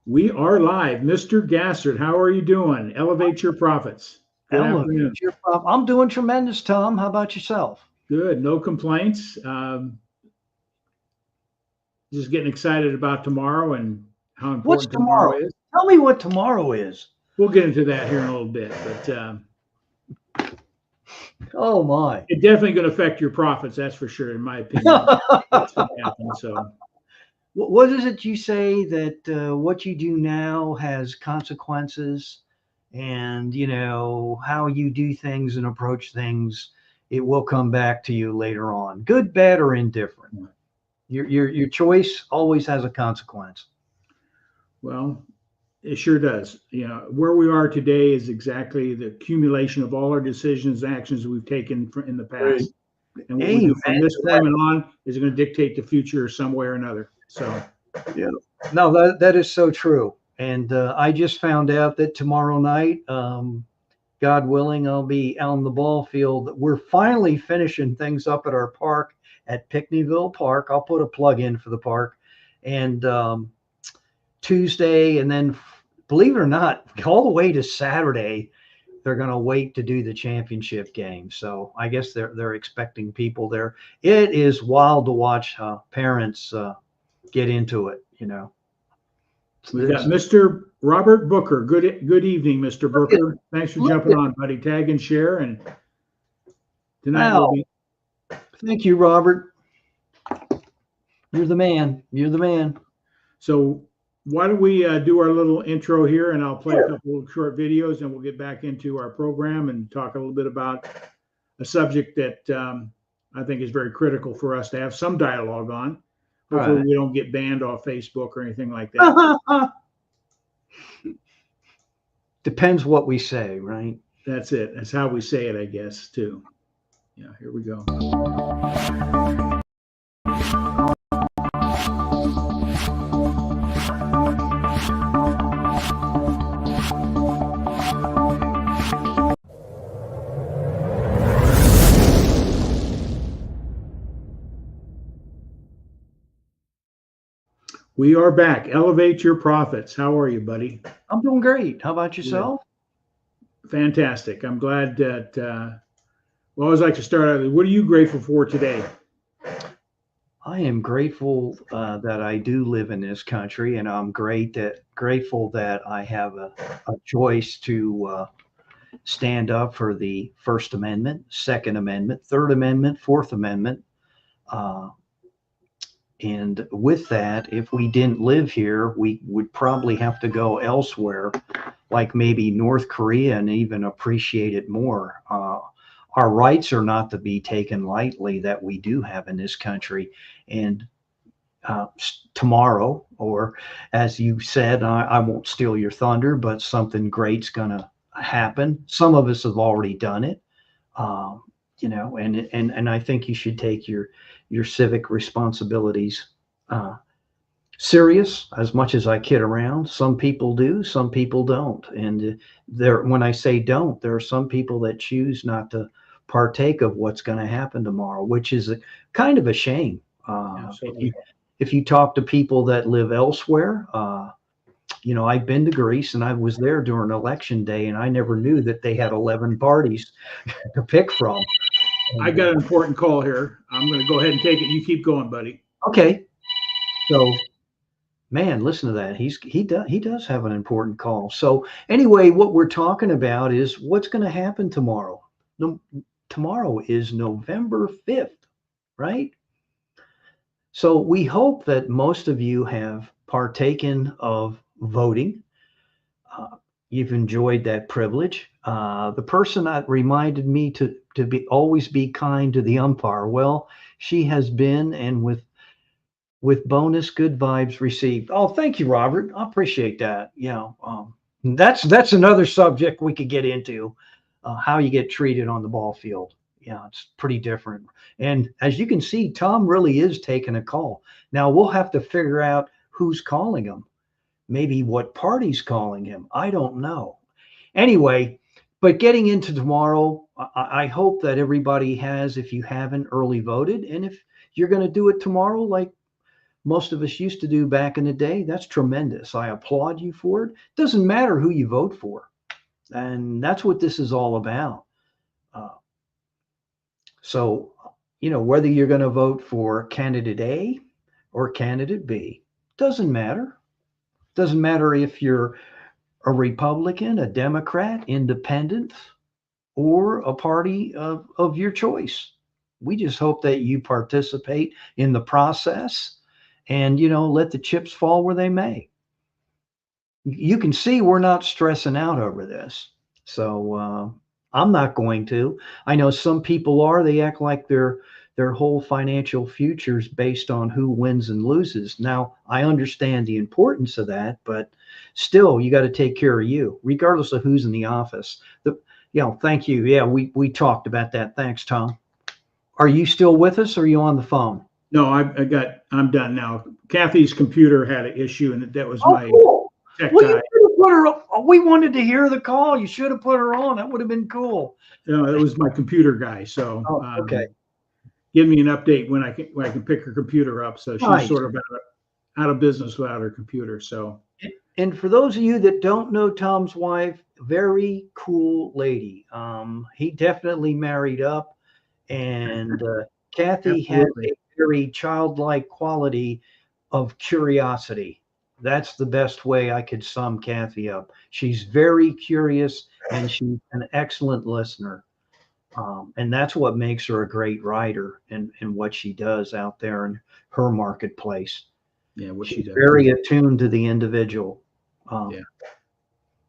We are live. Mr. Gassert, how are you doing? Elevate your profits. Good afternoon. I'm doing tremendous, Tom. How about yourself? Good. No complaints. Just getting excited about tomorrow and how What's important tomorrow tomorrow? is. Tell me what tomorrow is. We'll get into that here in a little bit, but Oh my. it's definitely going to affect your profits. That's for sure, in my opinion. What's going to happen? So, What is it you say that what you do now has consequences, and how you do things and approach things, it will come back to you later on, good, bad, or indifferent. Your choice always has a consequence. well, it sure does. Where we are today is exactly the accumulation of all our decisions, actions we've taken in the past. And what we Amen do from this to that. point on is going to dictate the future some way or another. So, Yeah. No, that is so true. And I just found out that tomorrow night, God willing, I'll be out on the ball field. We're finally finishing things up at our park at Pickneyville Park. I'll put a plug in for the park. And Tuesday, and then believe it or not, all the way to Saturday, they're going to wait to do the championship game. So I guess they're expecting people there. It is wild to watch parents get into it. we've got Mr. Robert Booker. Good evening, Mr. Booker. Thanks for Look jumping at, on, buddy. Tag and share. And tonight we'll wow. be. Thank you, Robert. You're the man. You're the man. So, why don't we do our little intro here, and I'll play a couple of short videos, and we'll get back into our program and talk a little bit about a subject that I think is very critical for us to have some dialogue on. Hopefully, Right. we don't get banned off Facebook or anything like that. Depends what we say, right? That's it. That's how we say it, I guess, too. Yeah, here we go. We are back. Elevate your profits. How are you, buddy? I'm doing great. How about yourself? Fantastic. I'm glad that. Well, I always like to start out. What are you grateful for today? I am grateful that I do live in this country, and I'm grateful that I have a choice to stand up for the First Amendment, Second Amendment, Third Amendment, Fourth Amendment. Uh, and with that, if we didn't live here, we would probably have to go elsewhere, like maybe North Korea, and even appreciate it more. Our rights are not to be taken lightly that we do have in this country. And tomorrow, or as you said, I won't steal your thunder, but something great's going to happen. Some of us have already done it, and I think you should take your civic responsibilities serious. As much as I kid around, some people do, some people don't. And when I say don't, there are some people that choose not to partake of what's going to happen tomorrow, which is kind of a shame. If you talk to people that live elsewhere, I've been to Greece and I was there during election day, and I never knew that they had 11 parties to pick from. I got an important call here. I'm going to go ahead and take it. You keep going, buddy. Okay. So, man, listen to that. He does have an important call. So anyway, what we're talking about is what's going to happen tomorrow. Tomorrow is November 5th, right? So we hope that most of you have partaken of voting. You've enjoyed that privilege. The person that reminded me to always be kind to the umpire. Well, she has been, and with bonus good vibes received. Oh, thank you, Robert. I appreciate that. That's another subject we could get into, how you get treated on the ball field. Yeah, it's pretty different. And as you can see, Tom really is taking a call. Now we'll have to figure out who's calling him, maybe what party's calling him. I don't know. Anyway, but getting into tomorrow, I hope that everybody has, if you haven't, early voted. And if you're going to do it tomorrow, like most of us used to do back in the day. That's tremendous. I applaud you for it. Doesn't matter who you vote for. And that's what this is all about. Uh, so, whether you're going to vote for candidate A or candidate B, doesn't matter. Doesn't matter if you're a Republican, a Democrat, independent, or a party of your choice. We just hope that you participate in the process and, let the chips fall where they may. You can see we're not stressing out over this. So I'm not going to. I know some people are. They act like their whole financial future is based on who wins and loses. Now, I understand the importance of that, but still, you got to take care of you, regardless of who's in the office. Thank you. Yeah, we talked about that. Thanks, Tom. Are you still with us or are you on the phone? No, I'm done now. Kathy's computer had an issue, and that was my Cool. tech Well, guy. you should have put her on. We wanted to hear the call. You should have put her on. That would have been cool. No, it was my computer guy. So Okay. give me an update when I can pick her computer up. So she's Nice. sort of out of business without her computer. So. And for those of you that don't know Tom's wife, very cool lady. He definitely married up, and Kathy has Absolutely. a very childlike quality of curiosity. That's the best way I could sum Kathy up. She's very curious and she's an excellent listener. And that's what makes her a great writer and what she does out there in her marketplace. Yeah, what she She's does. very attuned to the individual. Yeah.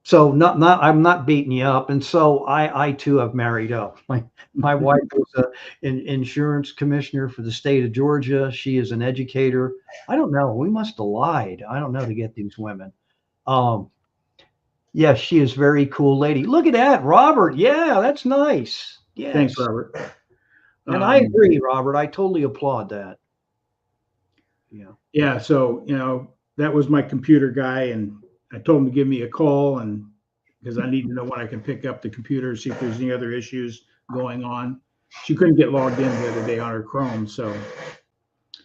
So I'm not beating you up, and so I too have married up. My wife was an insurance commissioner for the state of Georgia. She is an educator. I don't know. We must have lied. I don't know to get these women. Yeah, she is very cool lady. Look at that, Robert. Yeah, that's nice. Yes. Thanks, Robert. And I agree, Robert. I totally applaud that. Yeah. Yeah. So that was my computer guy, and I told him to give me a call, and because I need to know when I can pick up the computer, see if there's any other issues going on. She couldn't get logged in the other day on her Chrome, so.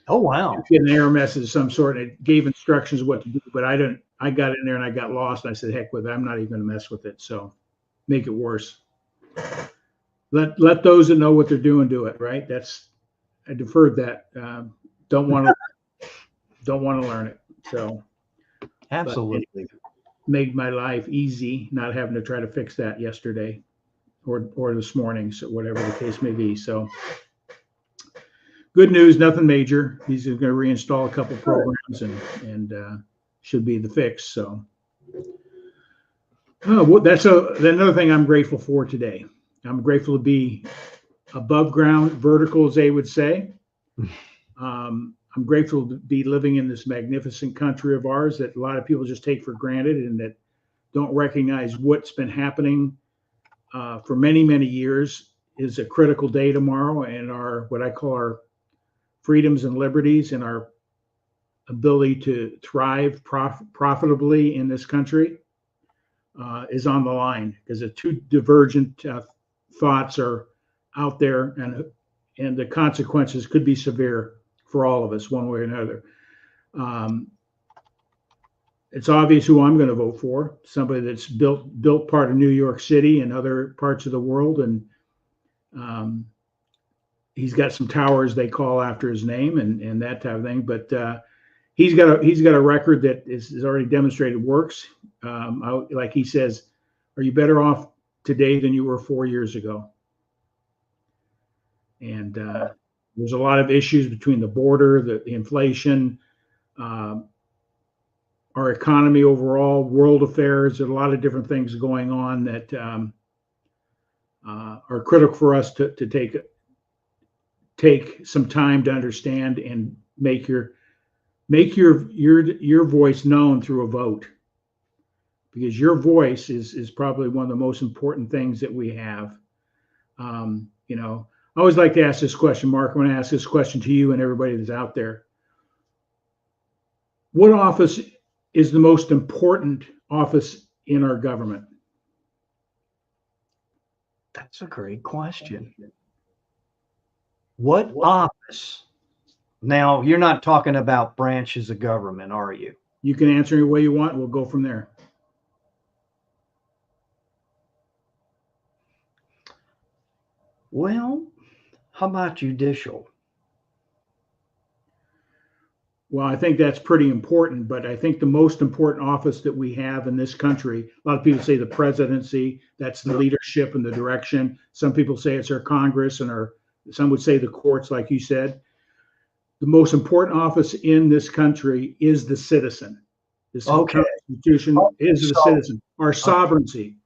Oh wow. Get an error message of some sort, and it gave instructions what to do, but I got in there and I got lost, and I said, heck with it, I'm not even going to mess with it. So make it worse. Let those that know what they're doing do it, right? I deferred that. Don't want to learn it. So absolutely made my life easy not having to try to fix that yesterday or this morning, so whatever the case may be. So good news, nothing major. He's going to reinstall a couple programs and should be the fix. So that's another thing I'm grateful for today. I'm grateful to be above ground, vertical, as they would say. I'm grateful to be living in this magnificent country of ours that a lot of people just take for granted and that don't recognize what's been happening for many, many years is a critical day tomorrow, and what I call our freedoms and liberties and our ability to thrive profitably in this country is on the line, because the two divergent thoughts are out there, and the consequences could be severe for all of us one way or another. It's obvious who I'm going to vote for, somebody that's built part of New York City and other parts of the world, and he's got some towers they call after his name and that type of thing. But he's got a record that is already demonstrated works. Like he says, are you better off today than you were 4 years ago? And there's a lot of issues between the border, the inflation, our economy overall, world affairs. There's a lot of different things going on that are critical for us to take some time to understand and make your voice known through a vote, because your voice is probably one of the most important things that we have. I always like to ask this question, Mark. I'm going to ask this question to you and everybody that's out there. What office is the most important office in our government? That's a great question. What office Now, you're not talking about branches of government, are you? You can answer any way you want. We'll go from there. Well, how about judicial? Well, I think that's pretty important, but I think the most important office that we have in this country, a lot of people say the presidency, that's the leadership and the direction. Some people say it's our Congress and some would say the courts, like you said. The most important office in this country is the citizen. This Okay. Constitution is the citizen, our sovereignty.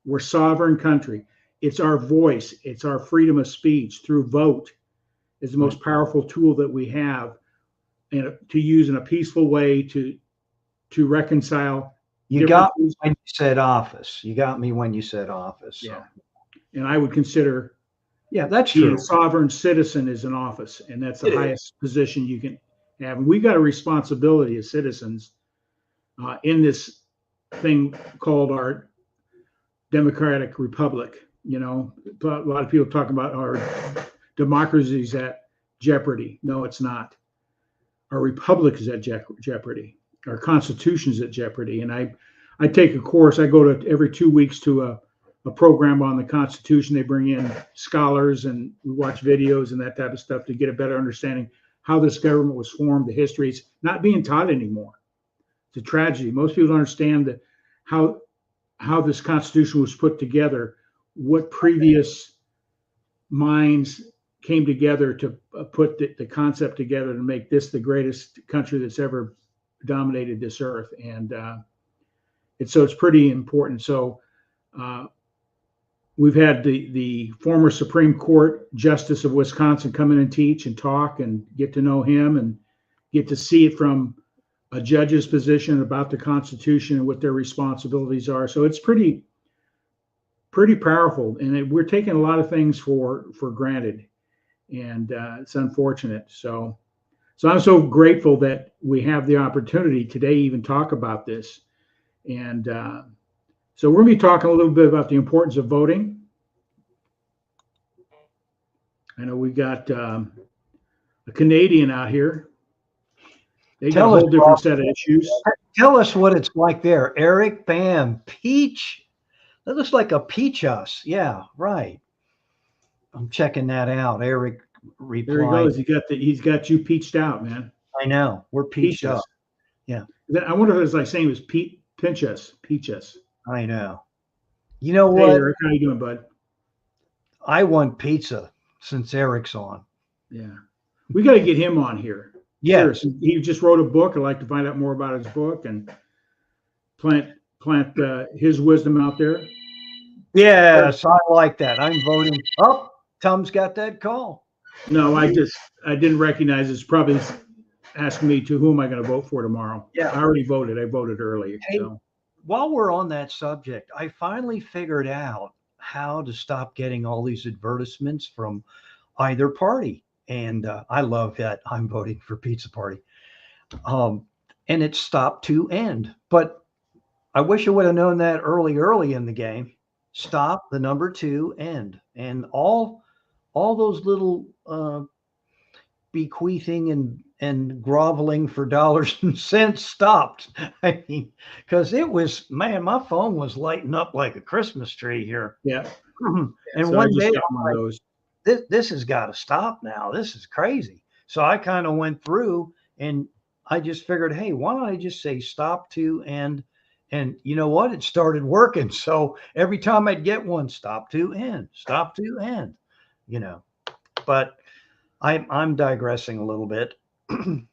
We're sovereign country. It's our voice. It's our freedom of speech through vote is the most powerful tool that we have, and to use in a peaceful way to reconcile. You got me when you said office. You got me when you said office. So. Yeah. And I would consider that's being true. a sovereign citizen is an office, and that's the highest position you can have. And we've got a responsibility as citizens in this thing called our democratic republic. You know, a lot of people talk about our democracy's at jeopardy. No, it's not. Our republic is at jeopardy. Our Constitution is at jeopardy. And I take a course. I go to every 2 weeks to a program on the Constitution. They bring in scholars and we watch videos and that type of stuff to get a better understanding how this government was formed, the history. It's not being taught anymore. It's a tragedy. Most people don't understand how this Constitution was put together, what previous minds came together to put the concept together to make this the greatest country that's ever dominated this earth. And it's pretty important. So we've had the former Supreme Court Justice of Wisconsin come in and teach and talk and get to know him and get to see it from a judge's position about the Constitution and what their responsibilities are. So it's pretty powerful, and we're taking a lot of things for granted, and it's unfortunate. So I'm so grateful that we have the opportunity today to even talk about this. And so we're going to be talking a little bit about the importance of voting. I know we got a Canadian out here. They got a whole different set of issues. Tell us what it's like there, Eric. Bam, peach. That looks like a peach-us. Yeah, right. I'm checking that out. Eric replied. There he goes. He's got you peached out, man. I know. We're peached up. Yeah. I wonder if it's like saying it was pinch us, peach us. I know. You know what? Hey, Eric, how you doing, bud? I want pizza since Eric's on. Yeah. We got to get him on here. Yeah. Seriously. He just wrote a book. I'd like to find out more about his book and plant his wisdom out there. Yes, I like that. I'm voting. Oh, Tom's got that call. No, I didn't recognize it's probably asking me who am I going to vote for tomorrow. Yeah. I already voted. I voted early. Hey, so. While we're on that subject, I finally figured out how to stop getting all these advertisements from either party. And I love that I'm voting for Pizza Party. And it stopped to end. But I wish I would have known that early in the game. Stop, the number 2, end. And all those little bequeathing and groveling for dollars and cents stopped. I mean, because it was, man, my phone was lighting up like a Christmas tree here. Yeah. And so one day I'm like, this has got to stop now. This is crazy. So I kind of went through and I just figured, hey, why don't I just say stop to end? And you know what? It started working. So every time I'd get one, stop to end, you know, but I'm digressing a little bit. I'm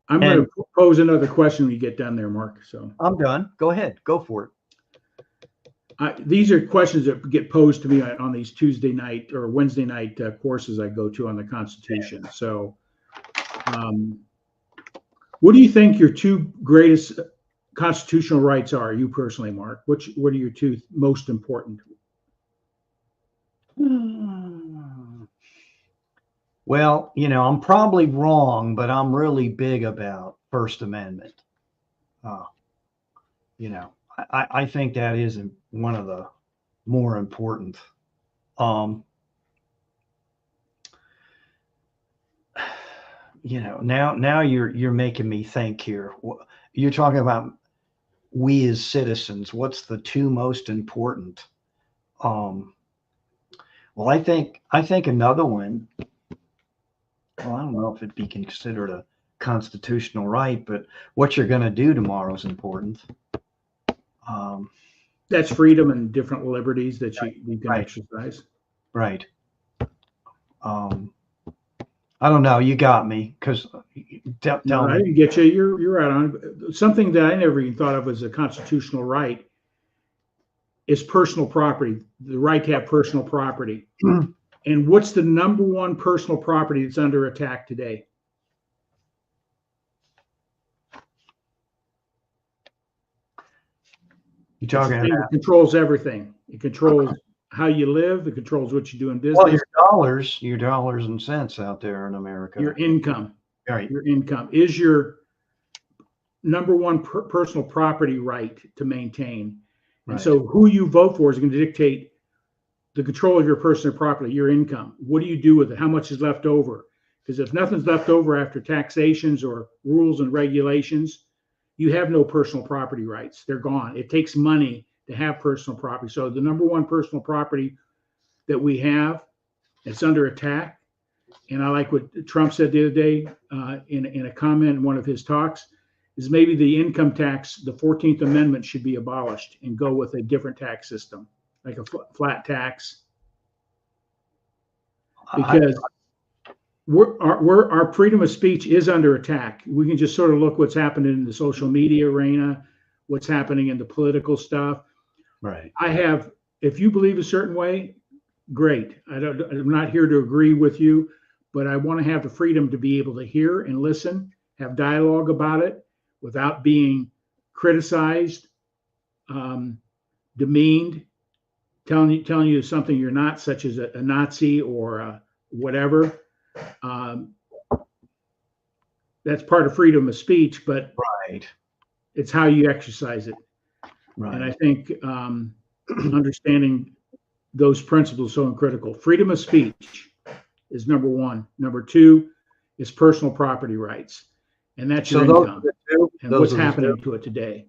going to pose another question when you get done there, Mark. So I'm done. Go ahead. Go for it. These are questions that get posed to me on these Tuesday night or Wednesday night courses I go to on the Constitution. So what do you think your 2 greatest constitutional rights are, you personally, Mark? What are your 2 most important? Well, you know, I'm probably wrong, but I'm really big about First Amendment. You know, I think that is one of the more important. now you're making me think here. You're talking about we as citizens. What's the two most important? Well, I think another one. Well, I don't know if it'd be considered a constitutional right, but what you're going to do tomorrow is important. That's freedom and different liberties that you can Right. exercise. Right. I don't know. You got me because tell No, I me. didn't get you. You're right on. Something that I never even thought of as a constitutional right is personal property, the right to have personal property. And what's the number one personal property that's under attack today? You talking about? It controls everything. It controls how you live. It controls what you do in business. Well, your dollars and cents out there in America. Your income. Right. Your income is your number one personal property right to maintain. And Right. so who you vote for is going to dictate the control of your personal property, your income. What do you do with it? How much is left over? Because if nothing's left over after taxations or rules and regulations, you have no personal property rights. They're gone. It takes money to have personal property. So the number one personal property that we have, it's under attack. And I like what Trump said the other day in a comment in one of his talks, is maybe the income tax, the 14th Amendment should be abolished and go with a different tax system, like a flat tax. Because our freedom of speech is under attack. We can just sort of look what's happening in the social media arena, what's happening in the political stuff. Right. If you believe a certain way, great. I'm not here to agree with you, but I want to have the freedom to be able to hear and listen, have dialogue about it without being criticized, demeaned, telling you something you're not, such as a Nazi or whatever. That's part of freedom of speech, but Right. it's how you exercise it. Right. And I think understanding those principles is so critical. Freedom of speech is number one. Number two is personal property rights, and that's your income. And what's happening to it today.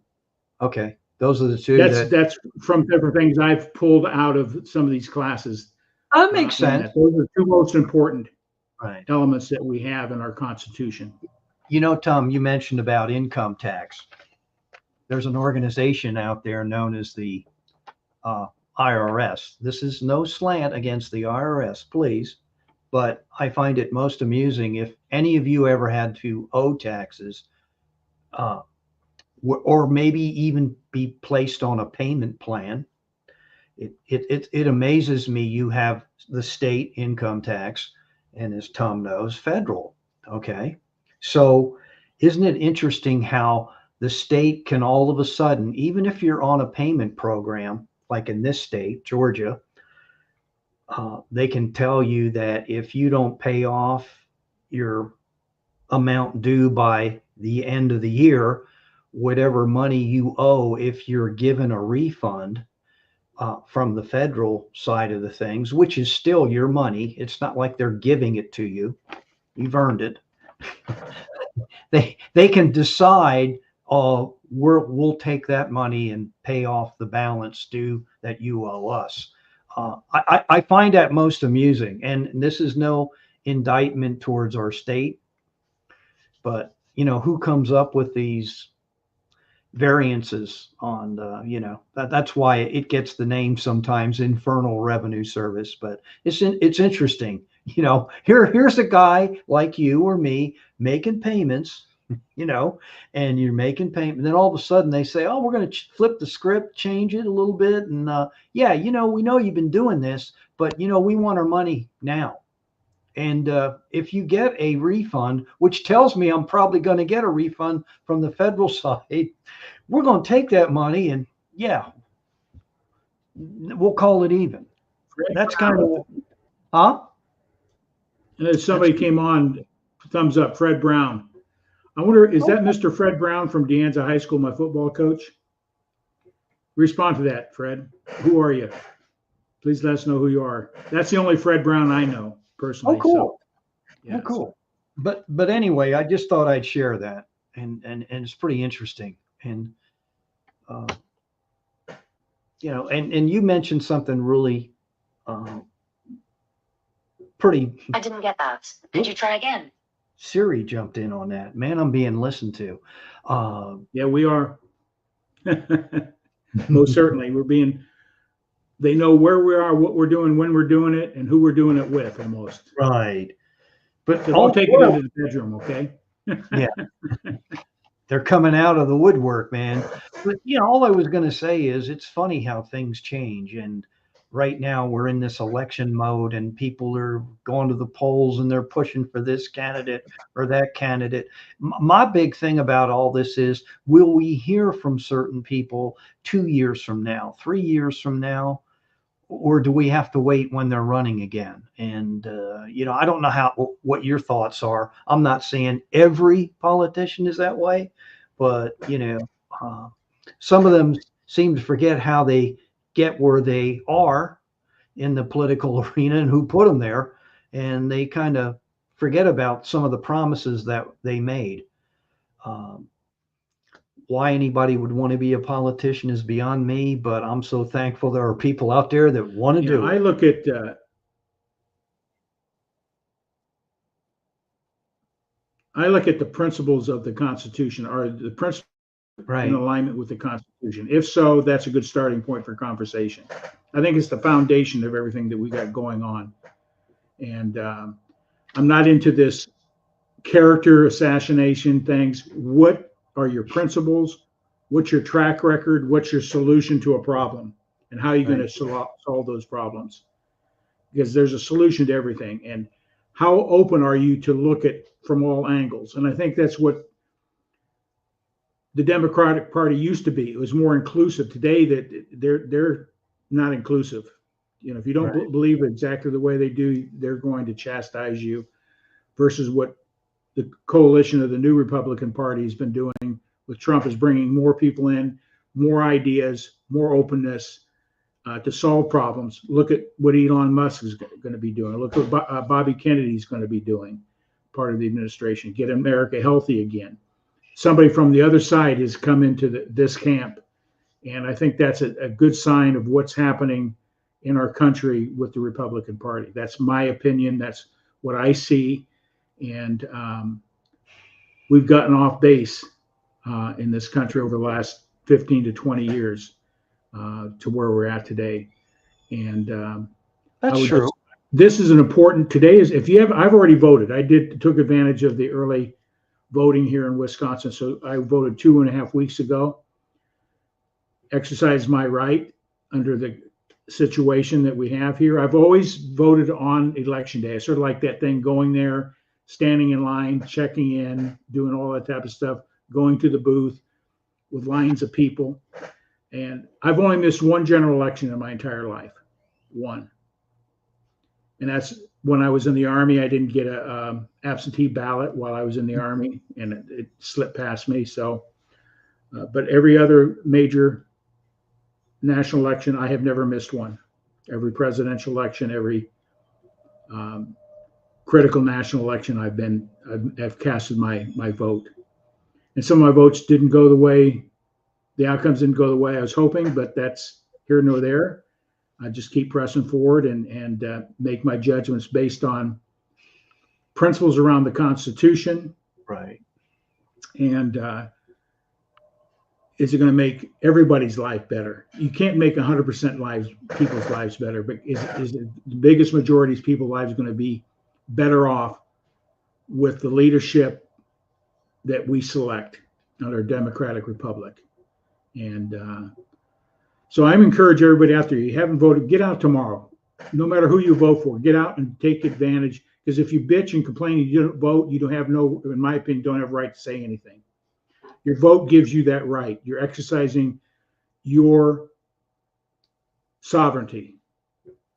Okay, those are the two. That's from different things I've pulled out of some of these classes. That makes sense. Those are the two most important elements that we have in our Constitution. Tom, you mentioned about income tax. There's an organization out there known as the IRS. This is no slant against the IRS, please, but I find it most amusing if any of you ever had to owe taxes, or maybe even be placed on a payment plan. It amazes me. You have the state income tax, and as Tom knows, federal. Okay, so isn't it interesting how the state can all of a sudden, even if you're on a payment program, like in this state, Georgia, they can tell you that if you don't pay off your amount due by the end of the year, whatever money you owe, if you're given a refund from the federal side of the things, which is still your money, it's not like they're giving it to you, you've earned it. They can decide, we'll take that money and pay off the balance due that you owe us. I find that most amusing, and this is no indictment towards our state, but who comes up with these variances on that's why it gets the name sometimes Infernal Revenue Service. But it's interesting. Here's a guy like you or me making payments, and you're making payment. Then all of a sudden they say, oh, we're going to flip the script, change it a little bit. And we know you've been doing this, but we want our money now. And if you get a refund, which tells me I'm probably going to get a refund from the federal side, we're going to take that money and we'll call it even. That's kind of, And as somebody came on, thumbs up, Fred Brown. I wonder, is that Mr. Fred Brown from De Anza High School, my football coach? Respond to that, Fred. Who are you? Please let us know who you are. That's the only Fred Brown I know personally. Oh, cool. So, yeah, cool. but anyway, I just thought I'd share that, and it's pretty interesting. And uh, and you mentioned something really uh, pretty. I didn't get that. Could you try again? Siri jumped in on that. Man, I'm being listened to. Yeah, we are. Most certainly, they know where we are, what we're doing, when we're doing it, and who we're doing it with almost. Right. But So don't take it into the bedroom, okay? Yeah. They're coming out of the woodwork, man. But all I was going to say is it's funny how things change. And right now we're in this election mode, and people are going to the polls and they're pushing for this candidate or that candidate. My big thing about all this is, will we hear from certain people 2 years from now, 3 years from now? Or do we have to wait when they're running again? And I don't know what your thoughts are. I'm not saying every politician is that way, but some of them seem to forget how they get where they are in the political arena and who put them there, and they kind of forget about some of the promises that they made. Why anybody would want to be a politician is beyond me, but I'm so thankful there are people out there that want to do it. I look at the principles of the Constitution. Are the principles in alignment with the Constitution? If so, that's a good starting point for conversation. I think it's the foundation of everything that we got going on. And I'm not into this character assassination things. What are your principles? What's your track record? What's your solution to a problem? And how are you going to solve those problems? Because there's a solution to everything. And how open are you to look at from all angles? And I think that's what the Democratic Party used to be. It was more inclusive. Today, that they're not inclusive. If you don't believe exactly the way they do, they're going to chastise you. Versus what the coalition of the new Republican Party has been doing with Trump, is bringing more people in, more ideas, more openness to solve problems. Look at what Elon Musk is going to be doing. Look what Bobby Kennedy is going to be doing, part of the administration. Get America healthy again. Somebody from the other side has come into this camp. And I think that's a good sign of what's happening in our country with the Republican Party. That's my opinion. That's what I see. And we've gotten off base in this country over the last 15 to 20 years to where we're at today. And that's true. This is an important, today is, I've already voted. Took advantage of the early voting here in Wisconsin. So I voted 2.5 weeks ago, exercised my right under the situation that we have here. I've always voted on election day. I sort of like that thing, going there, standing in line, checking in, doing all that type of stuff, going to the booth with lines of people. And I've only missed one general election in my entire life. One. And that's when I was in the Army. I didn't get a absentee ballot while I was in the Army, and it slipped past me. So, but every other major national election, I have never missed one. Every presidential election, every critical national election, I've casted my vote. And some of my votes didn't go the outcomes didn't go the way I was hoping, but that's here nor there. I just keep pressing forward and make my judgments based on principles around the Constitution. Right. And is it going to make everybody's life better? You can't make 100% people's lives better, but is the biggest majority of people's lives going to be better off with the leadership that we select on our democratic republic? And so I'm encouraging everybody out there, you haven't voted, get out tomorrow. No matter who you vote for, get out and take advantage. Because if you bitch and complain and you don't vote, you don't have in my opinion, don't have a right to say anything. Your vote gives you that right. You're exercising your sovereignty,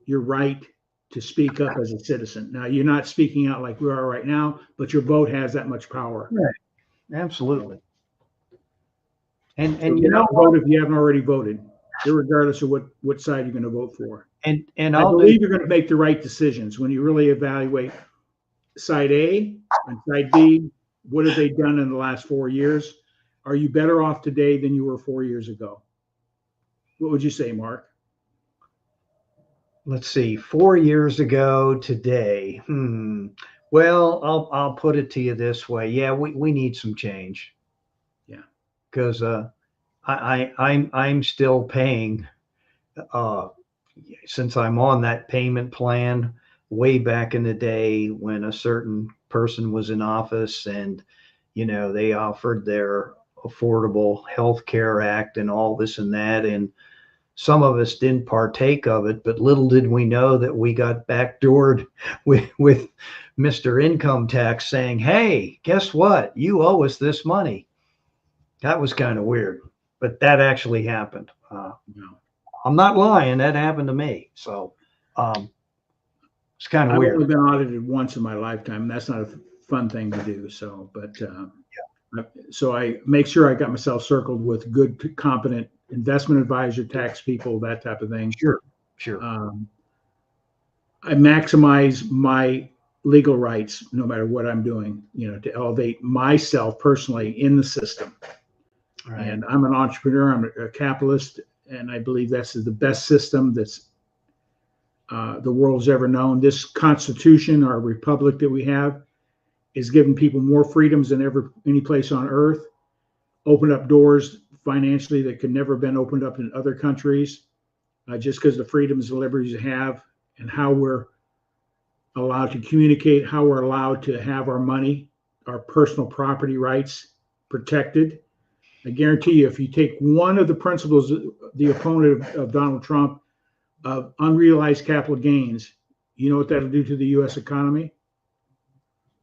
your right to speak up as a citizen. Now, you're not speaking out like we are right now, but your vote has that much power. Right. Absolutely. And so you know, vote if you haven't already voted, regardless of what side you're going to vote for. And I believe you're going to make the right decisions when you really evaluate side A and side B, what have they done in the last 4 years? Are you better off today than you were 4 years ago? What would you say, Mark? Let's see, 4 years ago today. Well, I'll put it to you this way. Yeah, we need some change. Yeah. Because I'm still paying since I'm on that payment plan way back in the day when a certain person was in office, and they offered their Affordable Health Care Act and all this and that, and some of us didn't partake of it, but little did we know that we got backdoored with Mr. Income Tax saying, hey, guess what? You owe us this money. That was kind of weird, but that actually happened. I'm not lying. That happened to me. So it's kind of I've weird. only been audited once in my lifetime, and that's not a fun thing to do. So, but so I make sure I got myself circled with good, competent investment advisor, tax people, that type of thing. Sure. I maximize my legal rights no matter what I'm doing, to elevate myself personally in the system. Right. And I'm an entrepreneur, I'm a capitalist, and I believe that's the best system that's the world's ever known. This Constitution, our republic that we have, is giving people more freedoms than ever any place on earth. Open up doors financially that could never have been opened up in other countries, just because the freedoms and liberties we have, and how we're allowed to communicate, how we're allowed to have our money, our personal property rights protected. I guarantee you, if you take one of the principles, the opponent of Donald Trump, of unrealized capital gains, you know what that'll do to the U.S. economy?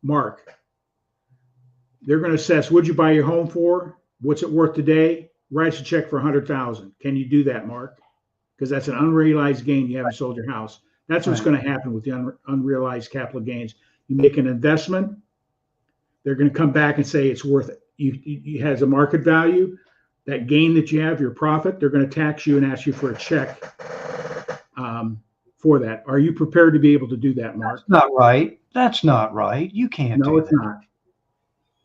Mark, they're going to assess, what'd you buy your home for? What's it worth today? Write us a check for $100,000. Can you do that, Mark? Because that's an unrealized gain. You haven't sold your house. That's what's going to happen with the unrealized capital gains. You make an investment, they're going to come back and say it's worth it. It has a market value. That gain that you have, your profit, they're going to tax you and ask you for a check for that. Are you prepared to be able to do that, Mark? That's not right. That's not right. You can't do that. No, it's not.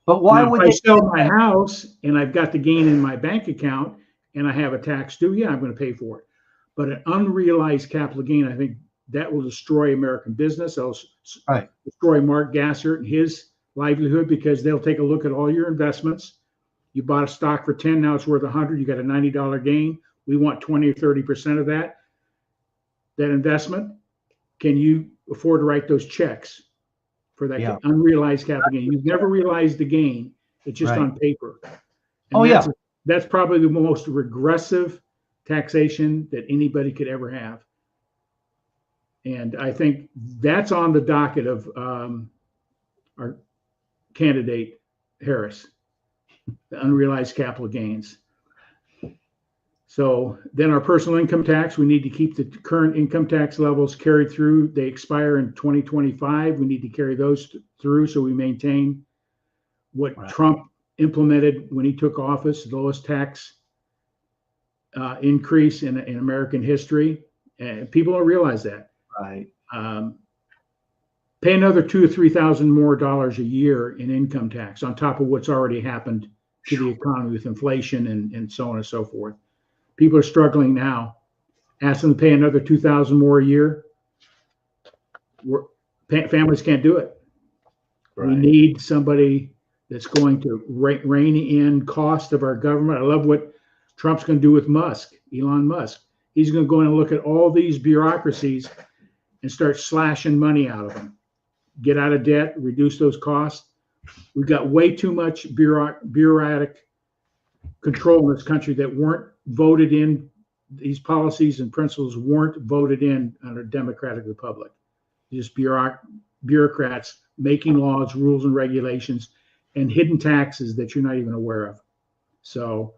But why would if I they sell my house and I've got the gain in my bank account and I have a tax due, yeah, I'm going to pay for it. But an unrealized capital gain, I think that will destroy American business. It'll destroy Mark Gassert and his livelihood, because they'll take a look at all your investments. You bought a stock for 10, now it's worth 100. You got a $90 gain. We want 20 or 30% of that investment. Can you afford to write those checks for that unrealized capital gain? You've never realized the gain. It's just on paper. And that's probably the most regressive taxation that anybody could ever have. And I think that's on the docket of our candidate, Harris, the unrealized capital gains. So then our personal income tax, we need to keep the current income tax levels carried through. They expire in 2025. We need to carry those through so we maintain what Trump implemented when he took office, the lowest tax increase in American history. And people don't realize that. Right. Pay another $2,000 to $3,000 more a year in income tax on top of what's already happened to the economy with inflation and so on and so forth. People are struggling now. Ask them to pay another $2,000 more a year. Families can't do it. Right. We need somebody that's going to rein in cost of our government. I love what Trump's going to do with Elon Musk. He's going to go in and look at all these bureaucracies and start slashing money out of them. Get out of debt, reduce those costs. We've got way too much bureaucratic control in this country that weren't voted in. These policies and principles weren't voted in under a democratic republic. Just bureaucrats making laws, rules, and regulations, and hidden taxes that you're not even aware of. So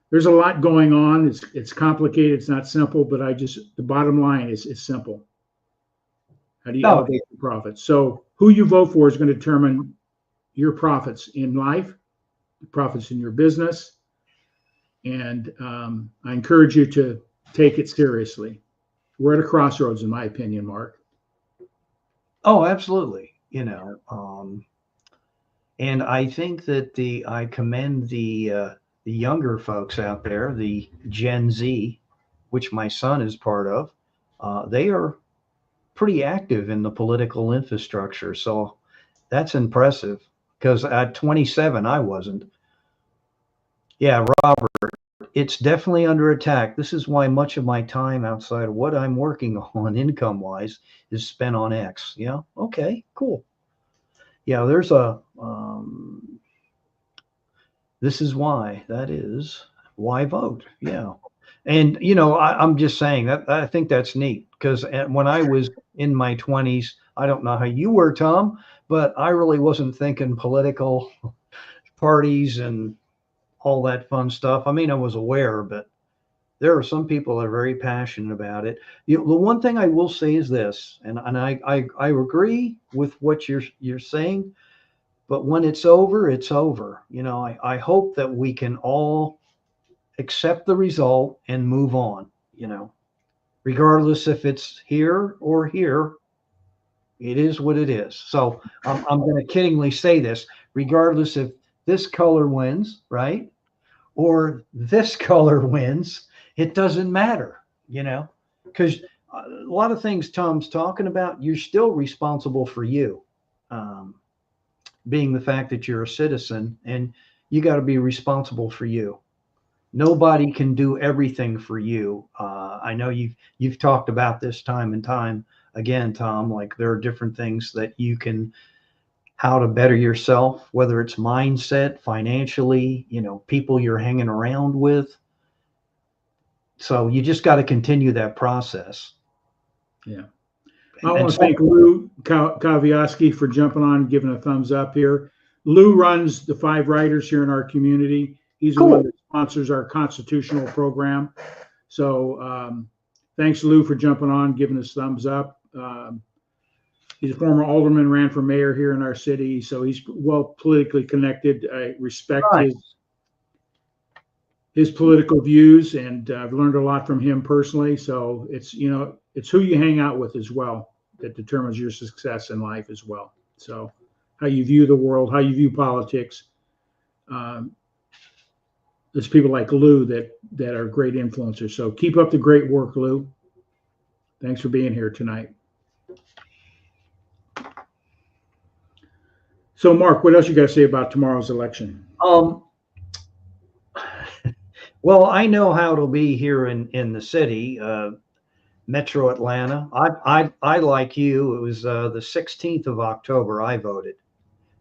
there's a lot going on. It's complicated. It's not simple, but the bottom line is simple. How do you elevate your profits? So who you vote for is going to determine your profits in life, profits in your business. And I encourage you to take it seriously. We're at a crossroads, in my opinion, Mark. Oh, absolutely. And I think that I commend the younger folks out there, the Gen Z, which my son is part of. They are pretty active in the political infrastructure. So that's impressive because at 27, I wasn't. Yeah, Robert, it's definitely under attack. This is why much of my time outside of what I'm working on income wise is spent on X. Yeah. Okay, cool. Yeah, there's this is why, that is why vote. Yeah. And, I'm just saying that I think that's neat because when I was in my 20s, I don't know how you were, Tom, but I really wasn't thinking political parties and all that fun stuff. I mean, I was aware, but there are some people that are very passionate about it. The one thing I will say is this, and I agree with what you're saying, but when it's over, it's over. I hope that we can all accept the result and move on, regardless if it's here or here, it is what it is. So I'm going to kiddingly say this, regardless if this color wins, right? Or this color wins, it doesn't matter, because a lot of things Tom's talking about, you're still responsible for you, being the fact that you're a citizen and you got to be responsible for you. Nobody can do everything for you. I know you've talked about this time and time again, Tom. Like there are different things that you can, how to better yourself, whether it's mindset, financially, people you're hanging around with. So you just got to continue that process. Yeah. I want to thank Lou Kavioski for jumping on and giving a thumbs up here. Lou runs the 5 Writers here in our community. He's Cool. the one that sponsors our constitutional program. So thanks, Lou, for jumping on, giving us thumbs up. He's a former alderman, ran for mayor here in our city, so he's well politically connected. I respect Right. his political views, and I've learned a lot from him personally. So it's who you hang out with as well that determines your success in life as well. So how you view the world, how you view politics. There's people like Lou that are great influencers. So keep up the great work, Lou. Thanks for being here tonight. So, Mark, what else you got to say about tomorrow's election? Well, I know how it'll be here in the city, Metro Atlanta. I like you. It was the 16th of October. I voted,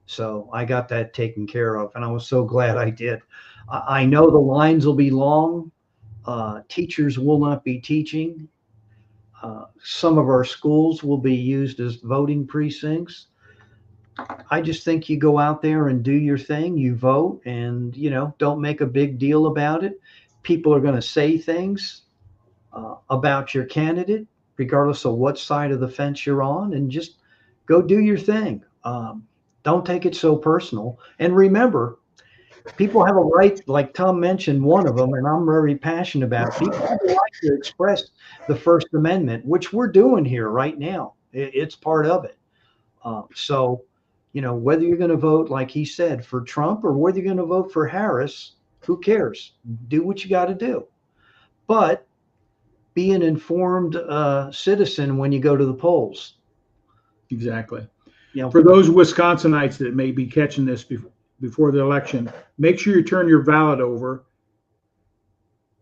so I got that taken care of, and I was so glad I did. I know the lines will be long. Teachers will not be teaching. Some of our schools will be used as voting precincts. I just think you go out there and do your thing, you vote, and don't make a big deal about it. People are going to say things about your candidate, regardless of what side of the fence you're on, and just go do your thing. Don't take it so personal. And remember, people have a right, like Tom mentioned, one of them, and I'm very passionate about it. People have a right to express the First Amendment, which we're doing here right now. It's part of it. So, whether you're going to vote, like he said, for Trump or whether you're going to vote for Harris, who cares? Do what you got to do. But be an informed citizen when you go to the polls. Exactly. For those Wisconsinites that may be catching this before the election, make sure you turn your ballot over.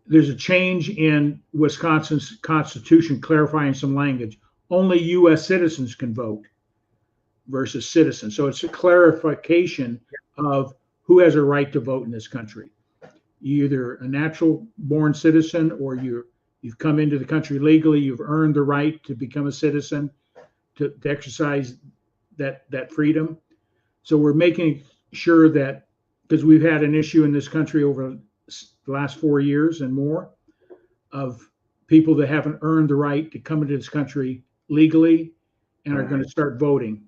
There's a change in Wisconsin's constitution clarifying some language. Only U.S. citizens can vote versus citizens. So it's a clarification of who has a right to vote in this country. You're either a natural born citizen or you've come into the country legally, you've earned the right to become a citizen, to exercise that freedom. So we're making sure that, because we've had an issue in this country over the last 4 years and more of people that haven't earned the right to come into this country legally and are going to start voting.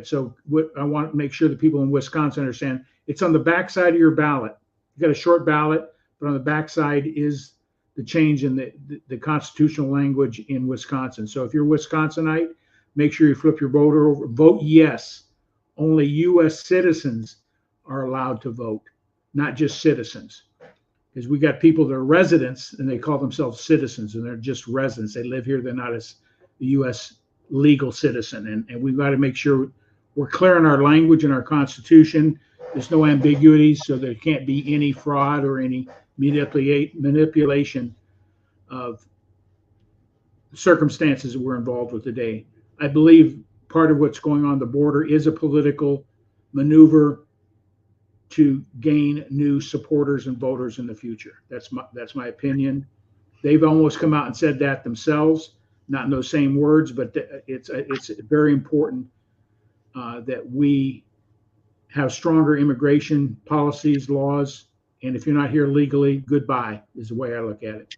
So what I want to make sure that people in Wisconsin understand, it's on the backside of your ballot. You got a short ballot, but on the backside is the change in the constitutional language in Wisconsin. So if you're Wisconsinite, make sure you flip your voter over, vote yes only U.S. citizens are allowed to vote, not just citizens. Because we got people that are residents and they call themselves citizens, and they're just residents. They live here. They're not a U.S. legal citizen. And we've got to make sure we're clear in our language and our Constitution. There's no ambiguity, so there can't be any fraud or any manipulation of circumstances that we're involved with today. I believe part of what's going on the border is a political maneuver to gain new supporters and voters in the future. That's my opinion. They've almost come out and said that themselves, not in those same words, but it's very important that we have stronger immigration policies, laws, and if you're not here legally, goodbye is the way I look at it.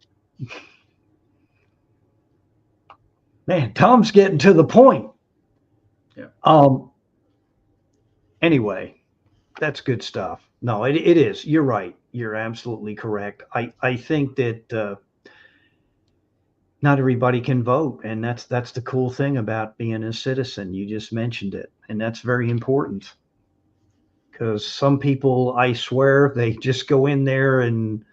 Man, Tom's getting to the point. Yeah. Anyway, that's good stuff. No, it is. You're right. You're absolutely correct. I think that not everybody can vote, and that's the cool thing about being a citizen. You just mentioned it, and that's very important. Because some people, I swear, they just go in there and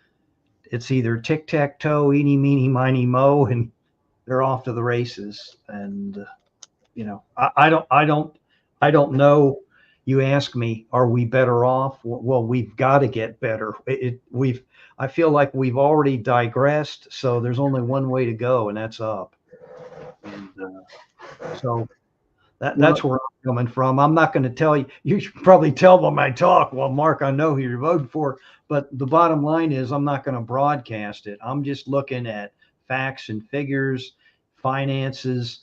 it's either tic-tac-toe, eeny, meeny, miny, mo, and they're off to the races. And you know, I don't know. You ask me, are we better off? Well, we've got to get better. I feel like we've already digressed, so there's only one way to go, and that's up. And so that's where I'm coming from. I'm not going to tell you. You should probably tell them I talk. Well, Mark, I know who you're voting for, but the bottom line is I'm not going to broadcast it. I'm just looking at facts and figures, finances,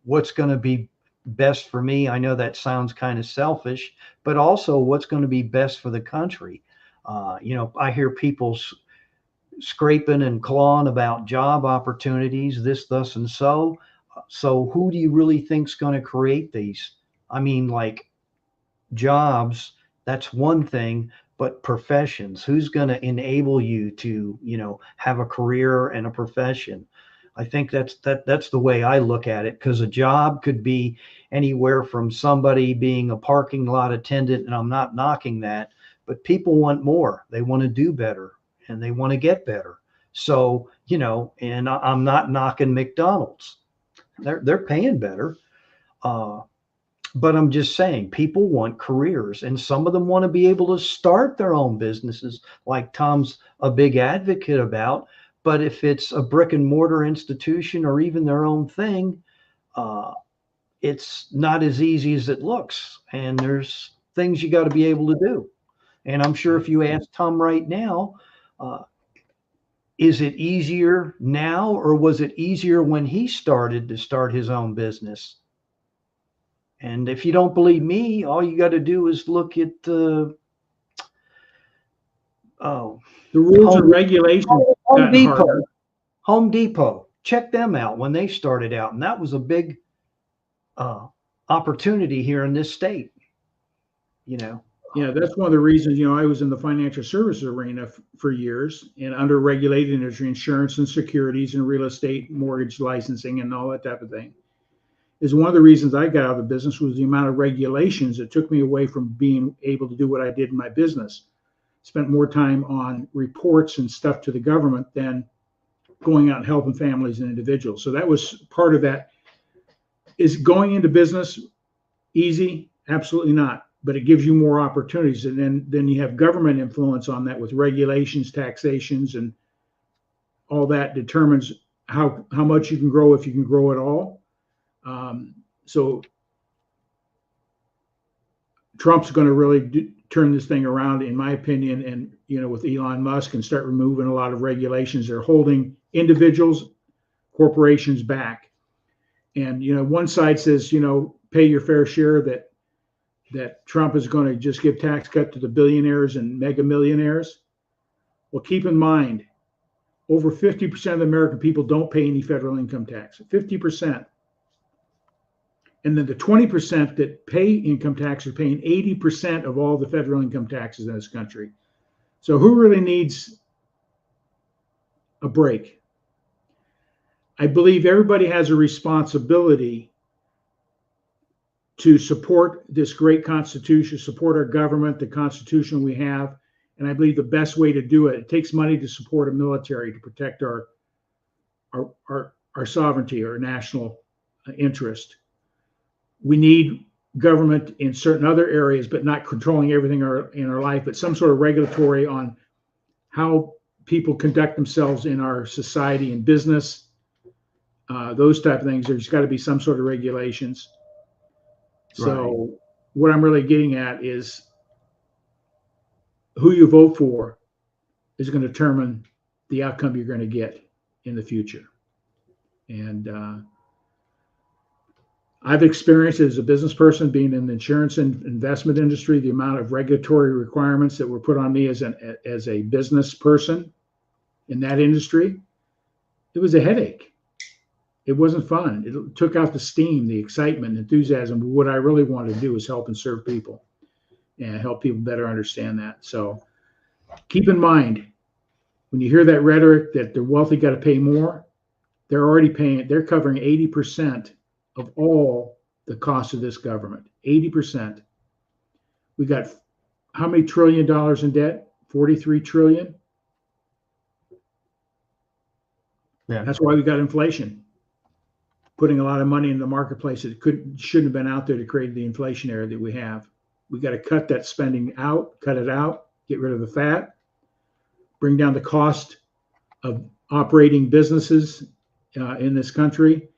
what's going to be best for me. I know that sounds kind of selfish, but also what's going to be best for the country. You know, I hear people scraping and clawing about job opportunities, this, thus, and so. So who do you really think's going to create these? I mean, like jobs, that's one thing, but professions, who's going to enable you to, you know, have a career and a profession? I think that's the way I look at it, because a job could be anywhere from somebody being a parking lot attendant, and I'm not knocking that, but people want more. They want to do better and they want to get better. So, you know, and I'm not knocking McDonald's. They're paying better. But I'm just saying people want careers, and some of them want to be able to start their own businesses, like Tom's a big advocate about. But if it's a brick and mortar institution or even their own thing, it's not as easy as it looks. And there's things you got to be able to do. And I'm sure if you ask Tom right now, is it easier now, or was it easier when he started to start his own business? And if you don't believe me, all you got to do is look at the rules and regulations. Home Depot. Check them out when they started out, and that was a big opportunity here in this state. You know. Yeah, that's one of the reasons, you know, I was in the financial services arena for years, and under regulated industry, insurance and securities and real estate, mortgage licensing and all that type of thing. Is one of the reasons I got out of the business was the amount of regulations that took me away from being able to do what I did in my business. Spent more time on reports and stuff to the government than going out and helping families and individuals. So that was part of that. Is going into business easy? Absolutely not. But it gives you more opportunities. And then you have government influence on that with regulations, taxations, and all that determines how much you can grow, if you can grow at all. So Trump's going to really turn this thing around, in my opinion, and, you know, with Elon Musk, and start removing a lot of regulations. They're holding individuals, corporations back. And, you know, one side says, you know, pay your fair share, that Trump is going to just give tax cut to the billionaires and mega millionaires. Well, keep in mind, over 50% of the American people don't pay any federal income tax, 50%. And then the 20% that pay income tax are paying 80% of all the federal income taxes in this country. So who really needs a break? I believe everybody has a responsibility to support this great Constitution, support our government, the Constitution we have. And I believe the best way to do it takes money to support a military to protect our sovereignty, our national interest. We need government in certain other areas, but not controlling everything in our life, but some sort of regulatory on how people conduct themselves in our society and business, those type of things. There's got to be some sort of regulations. So what I'm really getting at is who you vote for is going to determine the outcome you're going to get in the future. And I've experienced as a business person, being in the insurance and investment industry, the amount of regulatory requirements that were put on me as a business person in that industry. It was a headache. It wasn't fun. It took out the steam, the excitement, enthusiasm. What I really wanted to do is help and serve people and help people better understand that. So keep in mind, when you hear that rhetoric that the wealthy got to pay more, they're already paying, they're covering 80% of all the cost of this government. 80%. We got how many $1 trillion in debt? 43 trillion. Yeah. That's why we got inflation. Putting a lot of money in the marketplace that shouldn't have been out there to create the inflation era that we have. We got to cut that spending out, cut it out, get rid of the fat, bring down the cost of operating businesses in this country.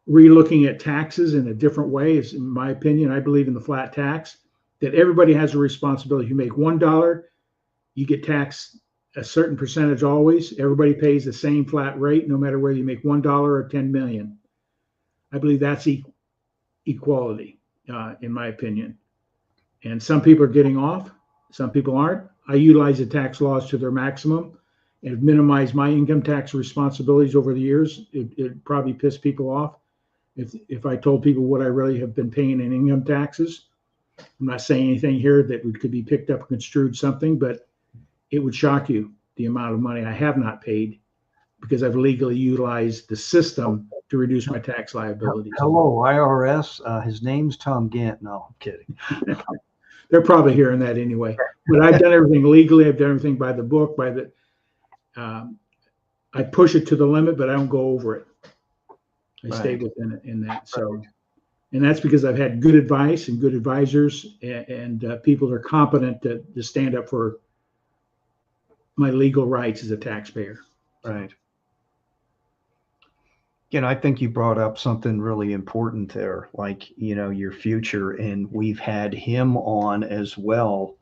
Relooking at taxes in a different way is, in my opinion, I believe in the flat tax, that everybody has a responsibility. If you make $1, you get taxed a certain percentage always. Everybody pays the same flat rate, no matter whether you make $1 or 10 million. I believe that's equality, in my opinion. And some people are getting off, some people aren't. I utilize the tax laws to their maximum and have minimized my income tax responsibilities over the years. It probably pissed people off if I told people what I really have been paying in income taxes. I'm not saying anything here that could be picked up or construed something, but it would shock you the amount of money I have not paid because I've legally utilized the system to reduce my tax liabilities. Hello, IRS. His name's Tom Ginn. No, I'm kidding. They're probably hearing that anyway. But I've done everything legally. I've done everything by the book. I push it to the limit, but I don't go over it. I stay within it in that. So, and that's because I've had good advice and good advisors and people that are competent to stand up for my legal rights as a taxpayer. Right. I think you brought up something really important there, like, your future, and we've had him on as well.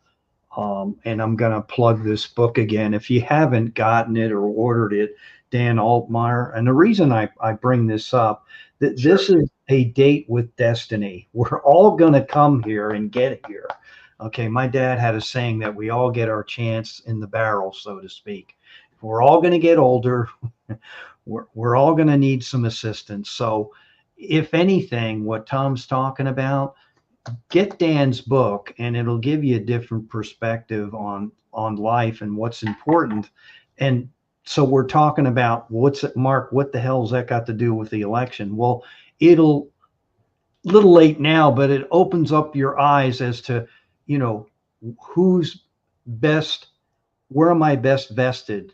And I'm going to plug this book again. If you haven't gotten it or ordered it, Dan Altmeyer. And the reason I bring this up, that this is a date with destiny. We're all going to come here and get here. Okay. My dad had a saying that we all get our chance in the barrel, so to speak. We're all going to get older. We're all going to need some assistance. So if anything, what Tom's talking about, get Dan's book and it'll give you a different perspective on life and what's important. And so we're talking about Mark, what the hell's that got to do with the election? Well, it'll little late now, but it opens up your eyes as to, who's best, where am I best vested?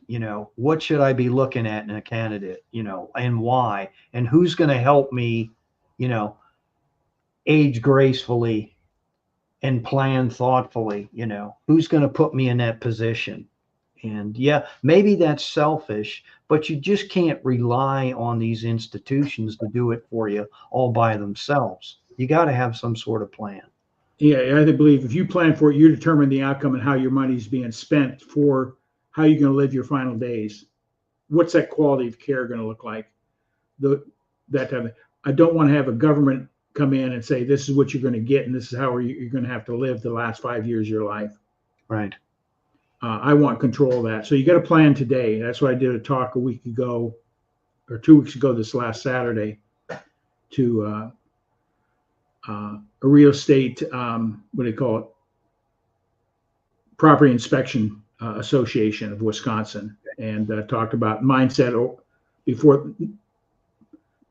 What should I be looking at in a candidate, and why, and who's going to help me, age gracefully and plan thoughtfully, who's going to put me in that position. And yeah, maybe that's selfish, but you just can't rely on these institutions to do it for you all by themselves. You got to have some sort of plan. Yeah, I believe if you plan for it, you determine the outcome and how your money's being spent for how you're going to live your final days. What's that quality of care going to look like? That type of, I don't want to have a government come in and say, this is what you're going to get, and this is how you're going to have to live the last 5 years of your life. Right. I want control of that. So you got to plan today. That's why I did a talk a week ago or 2 weeks ago, this last Saturday, to a real estate, what do they call it? Property Inspection Association of Wisconsin, and talked about mindset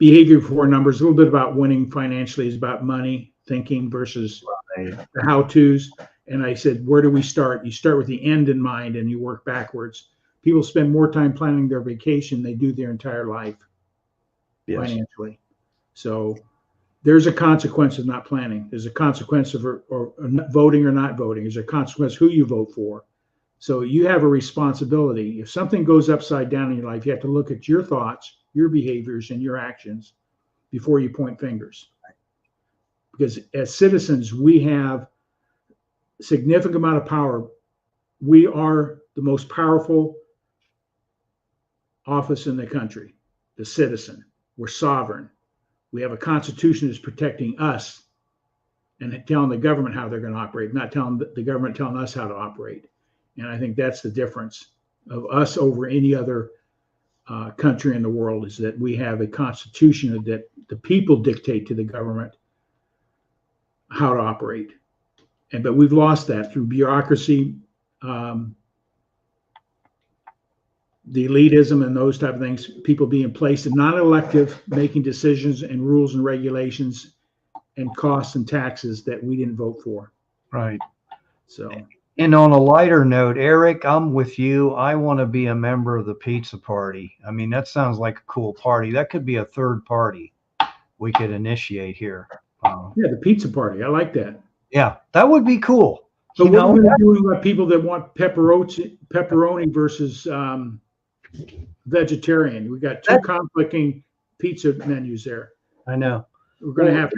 behavior before numbers, a little bit about winning financially is about money, thinking versus the how-tos. And I said, where do we start? You start with the end in mind and you work backwards. People spend more time planning their vacation than they do their entire life financially. So there's a consequence of not planning. There's a consequence of or voting or not voting. There's a consequence who you vote for. So you have a responsibility. If something goes upside down in your life, you have to look at your thoughts, your behaviors, and your actions before you point fingers. Because as citizens, we have a significant amount of power. We are the most powerful office in the country, the citizen. We're sovereign. We have a constitution that's protecting us and telling the government how they're going to operate, not telling the government telling us how to operate. And I think that's the difference of us over any other country in the world, is that we have a constitution that the people dictate to the government how to operate. But we've lost that through bureaucracy, the elitism and those type of things, people being placed in non-elective, making decisions and rules and regulations and costs and taxes that we didn't vote for. Right. So. And on a lighter note, Eric, I'm with you. I want to be a member of the pizza party. I mean, that sounds like a cool party. That could be a third party we could initiate here. Yeah, the pizza party. I like that. Yeah, that would be cool. So what are we doing with people that want pepperoni versus vegetarian? We got two conflicting pizza menus there. I know. We're going to have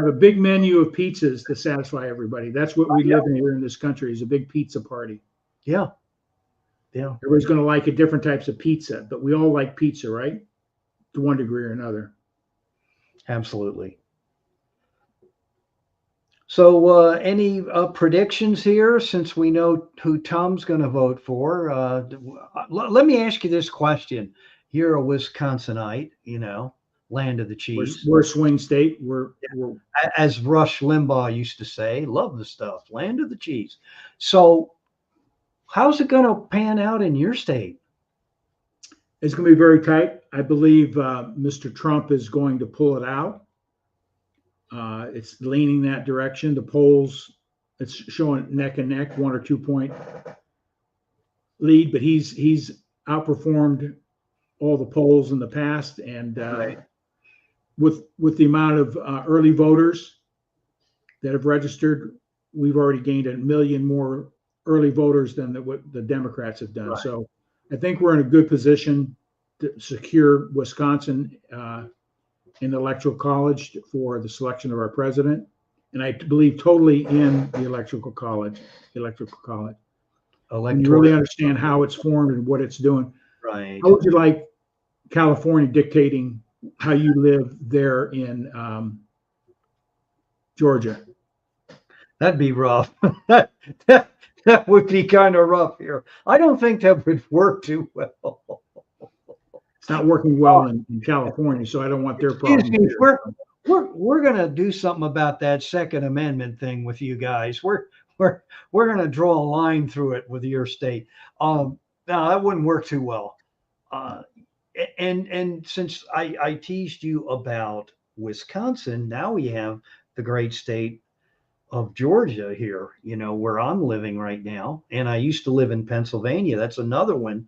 a big menu of pizzas to satisfy everybody. That's what we live in here in this country, is a big pizza party. Yeah. Yeah. Everybody's going to like different types of pizza, but we all like pizza, right? To one degree or another. Absolutely. So any predictions here, since we know who Tom's going to vote for? Let me ask you this question. You're a Wisconsinite, land of the cheese. We're a swing state. We're as Rush Limbaugh used to say, love the stuff, land of the cheese. So how's it going to pan out in your state? It's going to be very tight. I believe Mr. Trump is going to pull it out. It's leaning that direction. The polls, it's showing neck and neck, 1 or 2 point lead, but he's outperformed all the polls in the past, and with the amount of early voters that have registered, we've already gained 1 million more early voters than what the Democrats have done. Right. So I think we're in a good position to secure Wisconsin in the electoral college for the selection of our president. And I believe totally in the electoral college. And you really understand how it's formed and what it's doing. Right. How would you like California dictating how you live there in Georgia? That'd be rough. that would be kind of rough here. I don't think that would work too well. It's not working well in California, so I don't want their problem. We're going to do something about that Second Amendment thing with you guys. We're going to draw a line through it with your state. No, that wouldn't work too well. And since I teased you about Wisconsin, now we have the great state of Georgia here, where I'm living right now. And I used to live in Pennsylvania. That's another one.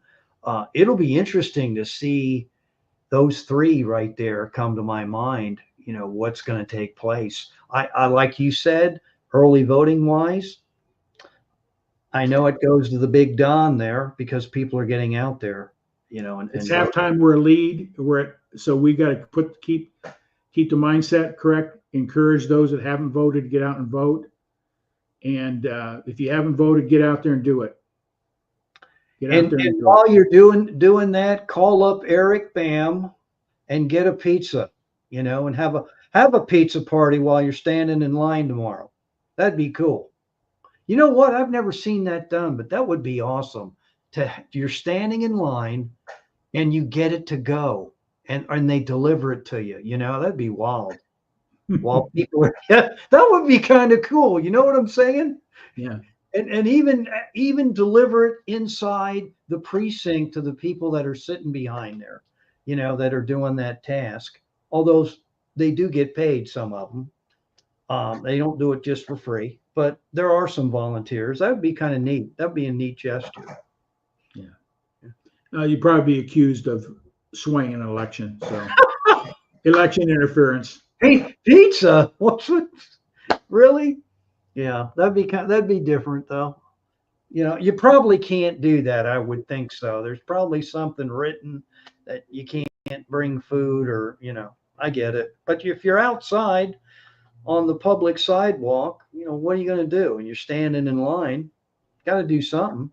It'll be interesting to see those three right there come to my mind, what's going to take place. I like you said, early voting wise, I know it goes to the Big Don there because people are getting out there, and it's halftime. We're a lead. So we got to keep the mindset correct. Encourage those that haven't voted to get out and vote. And if you haven't voted, get out there and do it. And while you're doing that, call up Eric Bam and get a pizza, and have a pizza party while you're standing in line tomorrow. That'd be cool. You know what? I've never seen that done, but that would be awesome. You're standing in line and you get it to go, and they deliver it to you. That'd be wild. While people are, that would be kind of cool. You know what I'm saying? Yeah. And even deliver it inside the precinct to the people that are sitting behind there, that are doing that task. although they do get paid, some of them. They don't do it just for free, but there are some volunteers. That would be kind of neat. That'd be a neat gesture. You'd probably be accused of swaying an election. So election interference. Hey, pizza? What's it? Really? Yeah, that'd be different though. You probably can't do that. I would think so. There's probably something written that you can't bring food or, I get it. But if you're outside on the public sidewalk, what are you going to do? And you're standing in line, got to do something.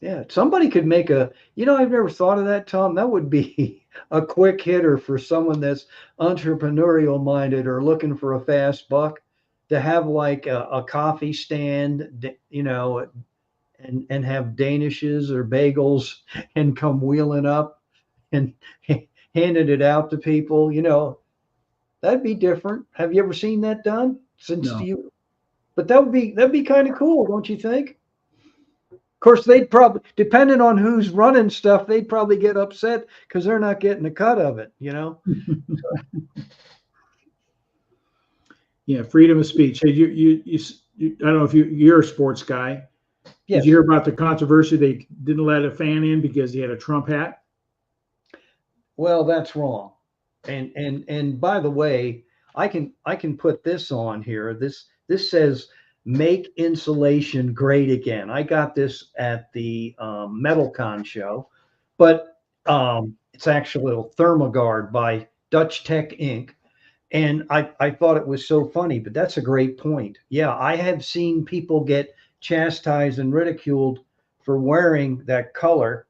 Yeah, somebody could make I've never thought of that, Tom. That would be a quick hitter for someone that's entrepreneurial minded or looking for a fast buck, to have like a coffee stand, and have danishes or bagels and come wheeling up and handed it out to people. That'd be different. Have you ever seen that done? No. But that'd be kind of cool, don't you think? Of course, they'd probably, depending on who's running stuff, they'd probably get upset because they're not getting a cut of it. Yeah, freedom of speech. Hey, you I don't know if you're a sports guy. Yes. Did you hear about the controversy? They didn't let a fan in because he had a Trump hat. Well, that's wrong. And by the way, I can put this on here. This says "Make insulation great again." I got this at the MetalCon show, but it's actually a Thermogard by Dutch Tech Inc. And I thought it was so funny, but that's a great point. Yeah, I have seen people get chastised and ridiculed for wearing that color,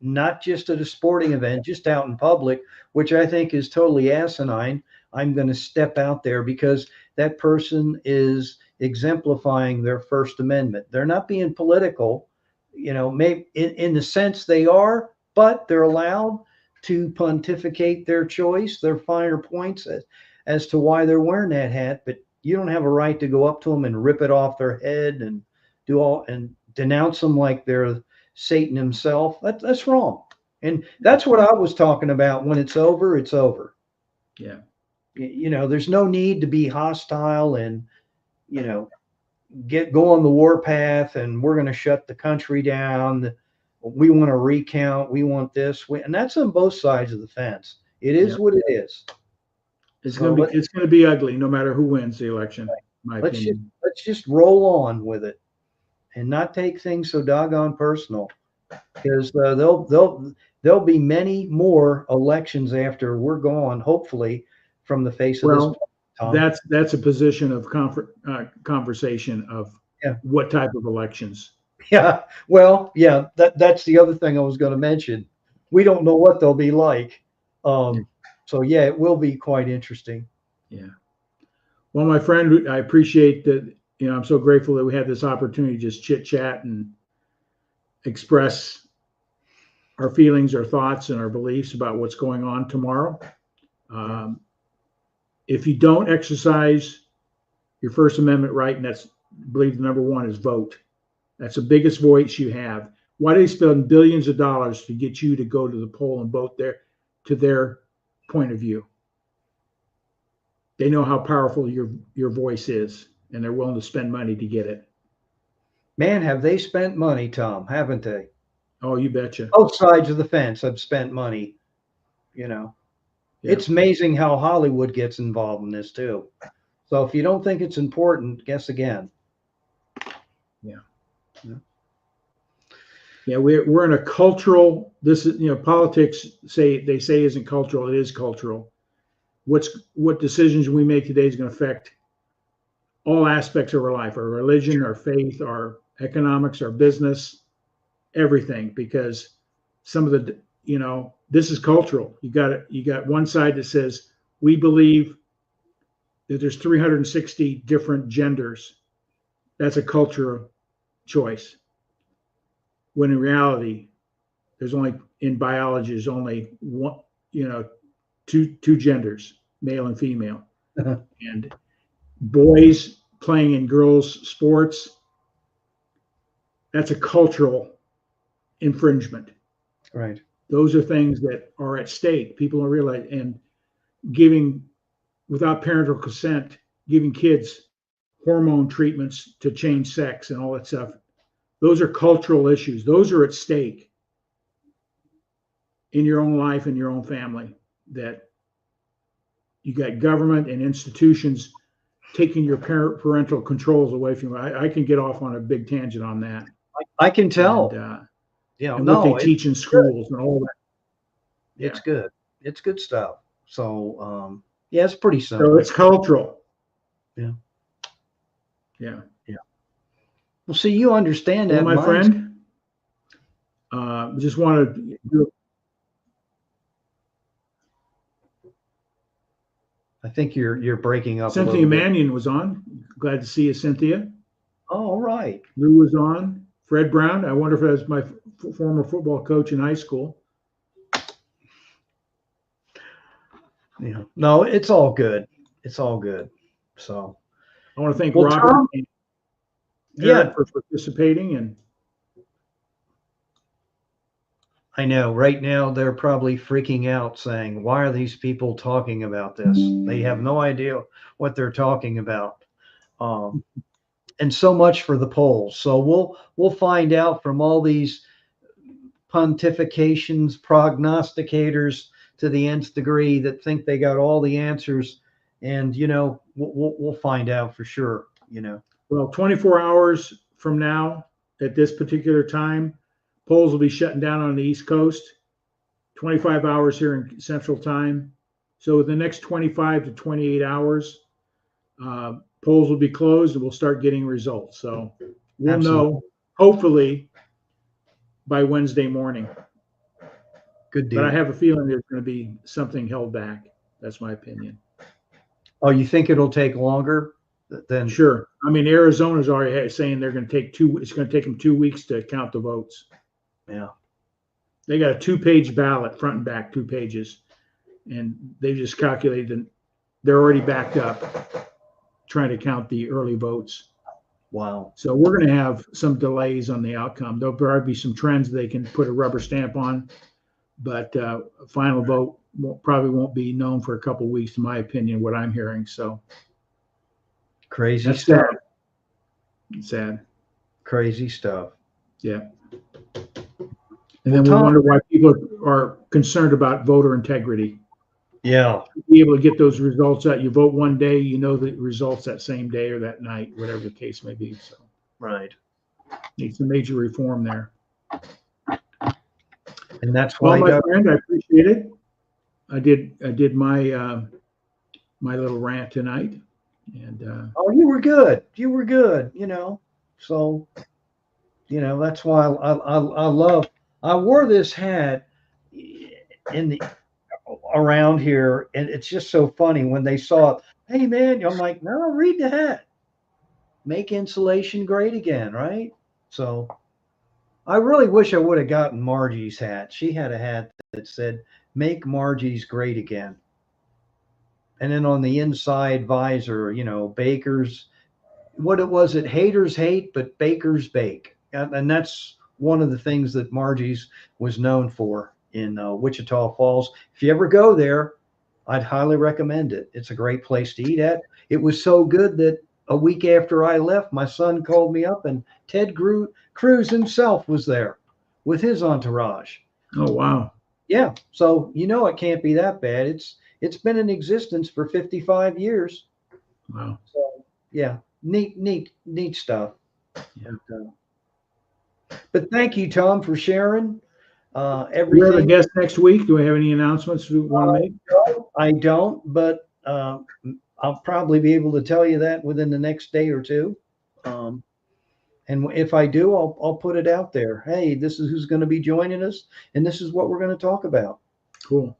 not just at a sporting event, just out in public, which I think is totally asinine. I'm going to step out there because that person is exemplifying their First Amendment. They're not being political, maybe in the sense they are, but they're allowed to pontificate their choice, their finer points as to why they're wearing that hat. But you don't have a right to go up to them and rip it off their head and and denounce them like they're Satan himself. That's wrong. And that's what I was talking about. When it's over, it's over. Yeah. There's no need to be hostile and, go on the warpath and we're going to shut the country down. We want to recount. We want this. And that's on both sides of the fence. It is what it is. It's going to be ugly no matter who wins the election. My opinion. Let's just roll on with it and not take things so doggone personal, because there'll be many more elections after we're gone, hopefully, from the face of this. Tom. That's a position of conversation of what type of elections. Yeah, well, yeah, that's the other thing I was going to mention. We don't know what they'll be like. So yeah, it will be quite interesting. Yeah. Well, my friend, I appreciate that. I'm so grateful that we had this opportunity to just chit chat and express our feelings, our thoughts, and our beliefs about what's going on tomorrow. If you don't exercise your First Amendment right, and that's, I believe, the number one is vote. That's the biggest voice you have. Why do they spend billions of dollars to get you to go to the poll and vote to their point of view? They know how powerful your voice is, and they're willing to spend money to get it. Man, have they spent money, Tom, haven't they? Oh, you betcha. Both sides of the fence have spent money. It's amazing how Hollywood gets involved in this too. So if you don't think it's important, guess again. Yeah, we're in a cultural. This is politics say isn't cultural. It is cultural. What decisions we make today is going to affect all aspects of our life: our religion, our faith, our economics, our business, everything. Because some of the this is cultural. You got one side that says we believe that there's 360 different genders. That's a cultural choice. When in reality, in biology, there's only one, two genders, male and female. And boys playing in girls' sports, that's a cultural infringement. Right. Those are things that are at stake. People don't realize, and giving without parental consent, giving kids hormone treatments to change sex and all that stuff. Those are cultural issues. Those are at stake in your own life and your own family. That you got government and institutions taking your parental controls away from you. I can get off on a big tangent on that. I can tell. And what they teach in schools and all that. Yeah. It's good. It's good stuff. So, yeah, it's pretty simple. So it's cultural. Yeah. Yeah. Yeah. Well, see, you understand that, my friend. Just want to do. I think you're breaking up. Cynthia Mannion was on. Glad to see you, Cynthia. Oh, all right. Lou was on. Fred Brown. I wonder if that was my former football coach in high school. Yeah. No, it's all good. It's all good. So I want to thank Robert Tom, and Eric for participating. And I know right now they're probably freaking out saying, why are these people talking about this? They have no idea what they're talking about. And so much for the polls. So we'll find out from all these pontifications, prognosticators to the nth degree that think they got all the answers. And, we'll find out for sure, Well, 24 hours from now at this particular time, polls will be shutting down on the East Coast, 25 hours here in Central Time. So the next 25 to 28 hours, polls will be closed and we'll start getting results. So we'll know, hopefully, by Wednesday morning. Good deal. But I have a feeling there's going to be something held back. That's my opinion. Oh, you think it'll take longer than? Sure. I mean, Arizona's already saying they're going to take it's going to take them 2 weeks to count the votes. Yeah. They got a 2-page ballot, front and back, 2 pages. And they just calculated that they're already backed up trying to count the early votes. Wow. So we're going to have some delays on the outcome. There'll probably be some trends they can put a rubber stamp on, but final vote probably won't be known for a couple of weeks, in my opinion, what I'm hearing. So crazy that's stuff. sad. It's sad. Crazy stuff. Yeah. And then we wonder why people are concerned about voter integrity. Yeah. Be able to get those results out. You vote one day, you know the results that same day or that night, whatever the case may be. So right. Needs some major reform there. And that's why, my friend, I appreciate it. I did my my little rant tonight, and oh, you were good. You were good. So that's why I wore this hat around here, and it's just so funny when they saw it. Hey man, I'm like, no, read the hat. Make insulation great again, right? So I really wish I would have gotten Margie's hat. She had a hat that said, "Make Margie's great again." And then on the inside visor, bakers, what it was, haters hate, but bakers bake. And that's one of the things that Margie's was known for in Wichita Falls. If you ever go there, I'd highly recommend it. It's a great place to eat at. It was so good that a week after I left, my son called me up and Ted Cruz himself was there with his entourage. Oh, wow. Yeah. So, it can't be that bad. It's been in existence for 55 years. Wow. So, yeah, neat stuff. Yeah. But thank you, Tom, for sharing everything. We have a guest next week. Do we have any announcements we want to make? I don't, but I'll probably be able to tell you that within the next day or two. And if I do, I'll put it out there. Hey, this is who's going to be joining us, and this is what we're going to talk about. Cool.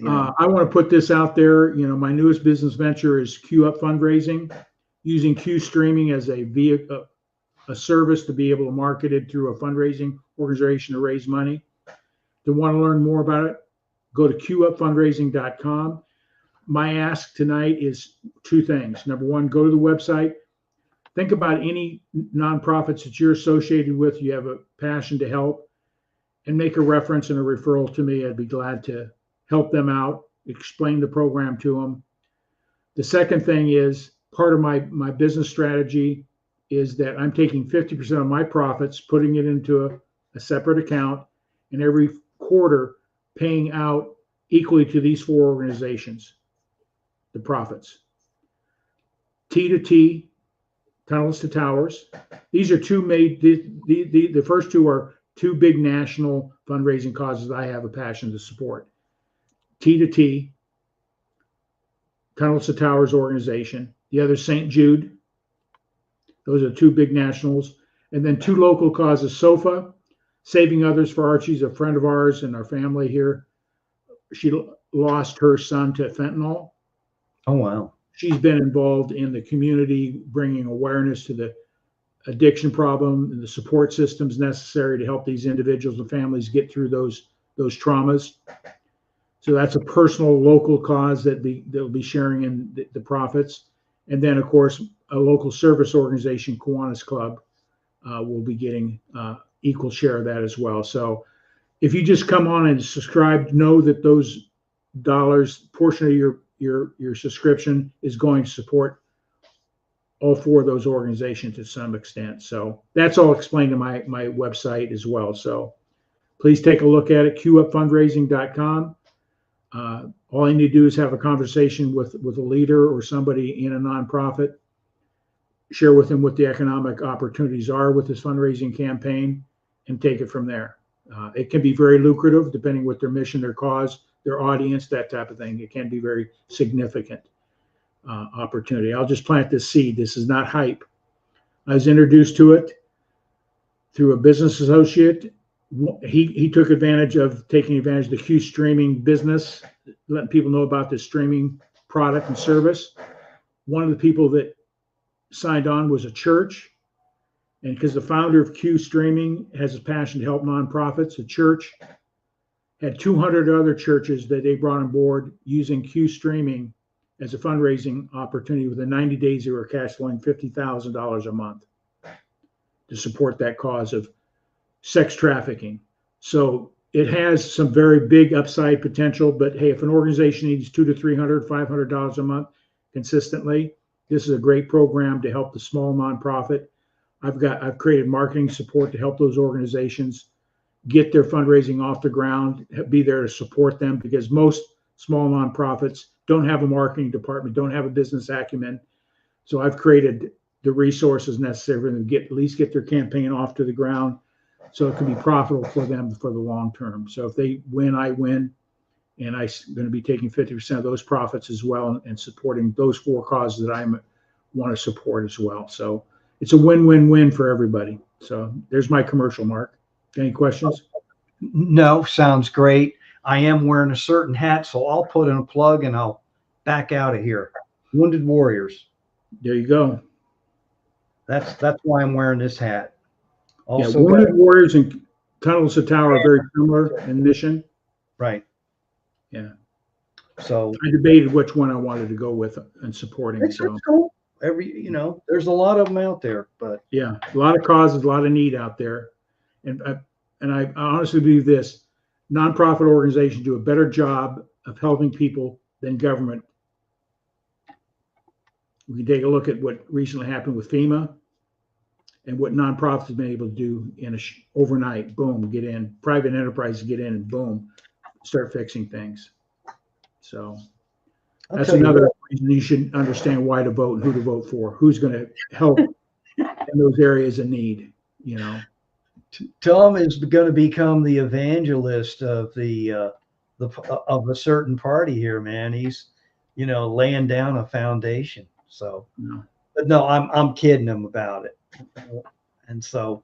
I want to put this out there. My newest business venture is Q Up Fundraising, using Q Streaming as a vehicle, a service to be able to market it through a fundraising organization to raise money. To want to learn more about it, go to qupfundraising.com. My ask tonight is 2 things. Number 1, go to the website. Think about any nonprofits that you're associated with, you have a passion to help, and make a reference and a referral to me, I'd be glad to help them out, explain the program to them. The second thing is part of my business strategy is that I'm taking 50% of my profits, putting it into a separate account, and every quarter paying out equally to these 4 organizations, the profits. T to T, Tunnels to Towers. These are 2 made, the first 2 are 2 big national fundraising causes I have a passion to support. T to T, Tunnels to Towers organization. The other, St. Jude. Those are 2 big nationals. And then 2 local causes, SOFA, Saving Others for Archie's a friend of ours and our family here. She lost her son to fentanyl. Oh, wow. She's been involved in the community, bringing awareness to the addiction problem and the support systems necessary to help these individuals and families get through those traumas. So that's a personal local cause that they'll be sharing in the profits. And then, of course, a local service organization, Kiwanis Club, will be getting equal share of that as well. So if you just come on and subscribe, know that those dollars, portion of your subscription is going to support all 4 of those organizations to some extent. So that's all explained in my website as well. So please take a look at it, qupfundraising.com. All you need to do is have a conversation with a leader or somebody in a nonprofit, share with them what the economic opportunities are with this fundraising campaign, and take it from there. It can be very lucrative depending what their mission, their cause, their audience, that type of thing. It can be very significant opportunity. I'll just plant this seed. This is not hype. I was introduced to it through a business associate. He took advantage of the Q streaming business, letting people know about this streaming product and service. One of the people that signed on was a church, and because the founder of Q streaming has a passion to help nonprofits, the church had 200 other churches that they brought on board using Q streaming as a fundraising opportunity. Within 90 days, they were cash flowing $50,000 a month to support that cause of sex trafficking. So it has some very big upside potential, but hey, if an organization needs $200 to $300, $500 a month consistently, this is a great program to help the small nonprofit. I've created marketing support to help those organizations get their fundraising off the ground, be there to support them, because most small nonprofits don't have a marketing department, don't have a business acumen. So I've created the resources necessary for them to at least get their campaign off to the ground, so it can be profitable for them for the long term. So if they win, I win, and I'm going to be taking 50% of those profits as well and supporting those 4 causes that I want to support as well. So it's a win-win-win for everybody. So there's my commercial, Mark. Any questions? No, sounds great. I am wearing a certain hat, so I'll put in a plug and I'll back out of here. Wounded Warriors. There you go. That's why I'm wearing this hat. Also, Wounded Warriors and Tunnels to Tower are very similar in mission. Right. Yeah. So I debated which one I wanted to go with and supporting. That's cool. There's a lot of them out there, but yeah, a lot of causes, a lot of need out there. And I honestly believe this: nonprofit organizations do a better job of helping people than government. We can take a look at what recently happened with FEMA and what nonprofits have been able to do in overnight. Boom, get in. Private enterprises get in and boom, start fixing things. So that's another reason you should understand why to vote and who to vote for. Who's going to help in those areas of need, Tom is going to become the evangelist of of a certain party here, man. He's, laying down a foundation. So, but no, I'm kidding him about it. And so,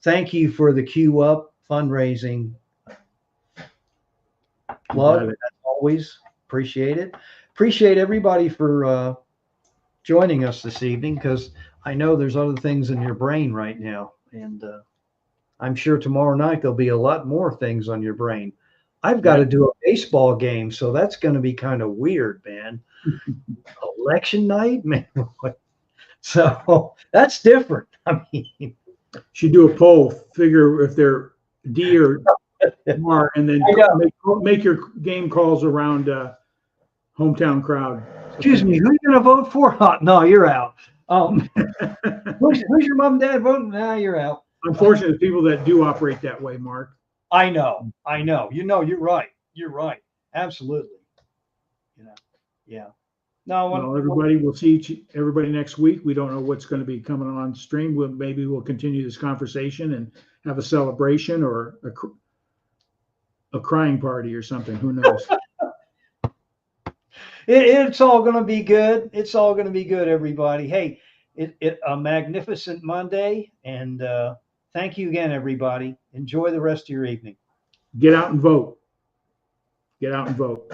thank you for the Q Up fundraising plug. As always, appreciate it. Appreciate everybody for joining us this evening, because I know there's other things in your brain right now, and I'm sure tomorrow night there'll be a lot more things on your brain. I've got to do a baseball game, so that's going to be kind of weird, man. Election night, man. So that's different. I mean, should do a poll, figure if they're D or Mar, and then I know. make your game calls around hometown crowd. Excuse me, who you gonna vote for? No, you're out. Who's your mom and dad voting? Nah, you're out. Unfortunately, the people that do operate that way, Mark. I know. You're right. You're right. Absolutely. Yeah. No, Well, everybody, we'll see everybody next week. We don't know what's going to be coming on stream. Maybe we'll continue this conversation and have a celebration or a crying party or something. Who knows? It's all going to be good. It's all going to be good, everybody. Hey, a magnificent Monday, and thank you again, everybody. Enjoy the rest of your evening. Get out and vote. Get out and vote.